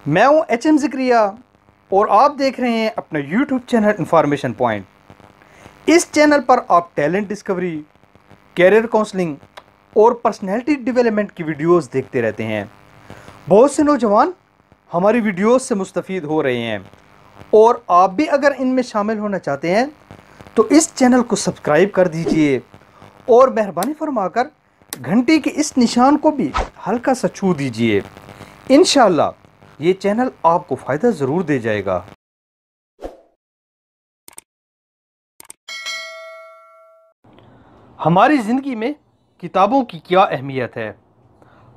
मैं हूं HM ज़िक्रिया और आप देख रहे हैं अपना YouTube चैनल इन्फॉर्मेशन पॉइंट। इस चैनल पर आप टैलेंट डिस्कवरी, कैरियर काउंसलिंग और पर्सनैलिटी डेवलपमेंट की वीडियोस देखते रहते हैं। बहुत से नौजवान हमारी वीडियोस से मुस्तफ़ीद हो रहे हैं और आप भी अगर इनमें शामिल होना चाहते हैं तो इस चैनल को सब्सक्राइब कर दीजिए और मेहरबानी फरमाकर घंटी के इस निशान को भी हल्का सा छू दीजिए। इंशाअल्लाह ये चैनल आपको फ़ायदा ज़रूर दे जाएगा। हमारी ज़िंदगी में किताबों की क्या अहमियत है,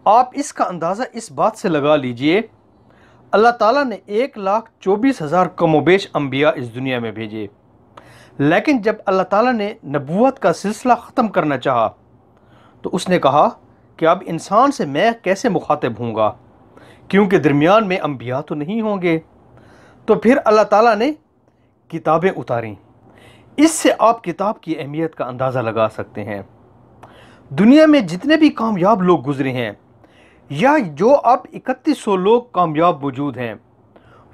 आप इसका अंदाज़ा इस बात से लगा लीजिए। अल्लाह ताला ने 1,24,000 कमोबेश अंबिया इस दुनिया में भेजे, लेकिन जब अल्लाह ताला ने नबूवत का सिलसिला ख़त्म करना चाहा तो उसने कहा कि अब इंसान से मैं कैसे मुखातिब हूँगा, क्योंकि दरमियान में अंबिया तो नहीं होंगे। तो फिर अल्लाह ताला ने किताबें उतारी। इससे आप किताब की अहमियत का अंदाज़ा लगा सकते हैं। दुनिया में जितने भी कामयाब लोग गुजरे हैं या जो अब 3100 लोग कामयाब मौजूद हैं,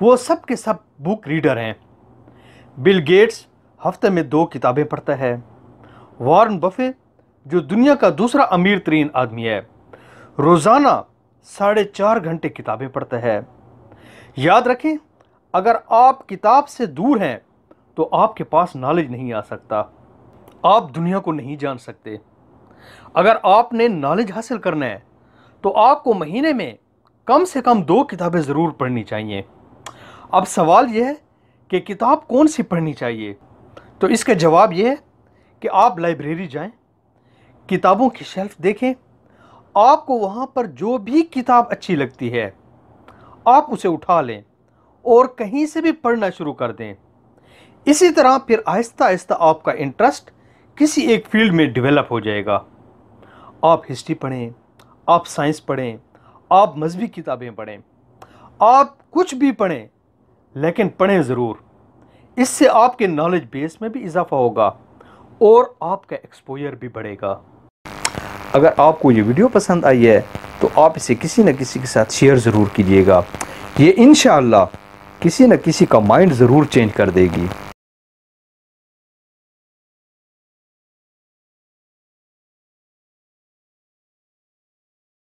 वो सब के सब बुक रीडर हैं। बिल गेट्स हफ्ते में 2 किताबें पढ़ता है। वॉरेन बफेट जो दुनिया का दूसरा अमीर तरीन आदमी है, रोज़ाना 4.5 घंटे किताबें पढ़ता है। याद रखें, अगर आप किताब से दूर हैं तो आपके पास नॉलेज नहीं आ सकता, आप दुनिया को नहीं जान सकते। अगर आपने नॉलेज हासिल करना है तो आपको महीने में कम से कम 2 किताबें ज़रूर पढ़नी चाहिए। अब सवाल यह है कि किताब कौन सी पढ़नी चाहिए, तो इसका जवाब यह है कि आप लाइब्रेरी जाएं, किताबों की शेल्फ देखें, आपको वहाँ पर जो भी किताब अच्छी लगती है आप उसे उठा लें और कहीं से भी पढ़ना शुरू कर दें। इसी तरह फिर आहिस्ता आहिस्ता आपका इंटरेस्ट किसी एक फील्ड में डेवलप हो जाएगा। आप हिस्ट्री पढ़ें, आप साइंस पढ़ें, आप मजहबी किताबें पढ़ें, आप कुछ भी पढ़ें, लेकिन पढ़ें ज़रूर। इससे आपके नॉलेज बेस में भी इजाफा होगा और आपका एक्सपोजर भी बढ़ेगा। अगर आपको ये वीडियो पसंद आई है तो आप इसे किसी न किसी के साथ शेयर ज़रूर कीजिएगा। ये इंशाअल्लाह किसी न किसी का माइंड ज़रूर चेंज कर देगी।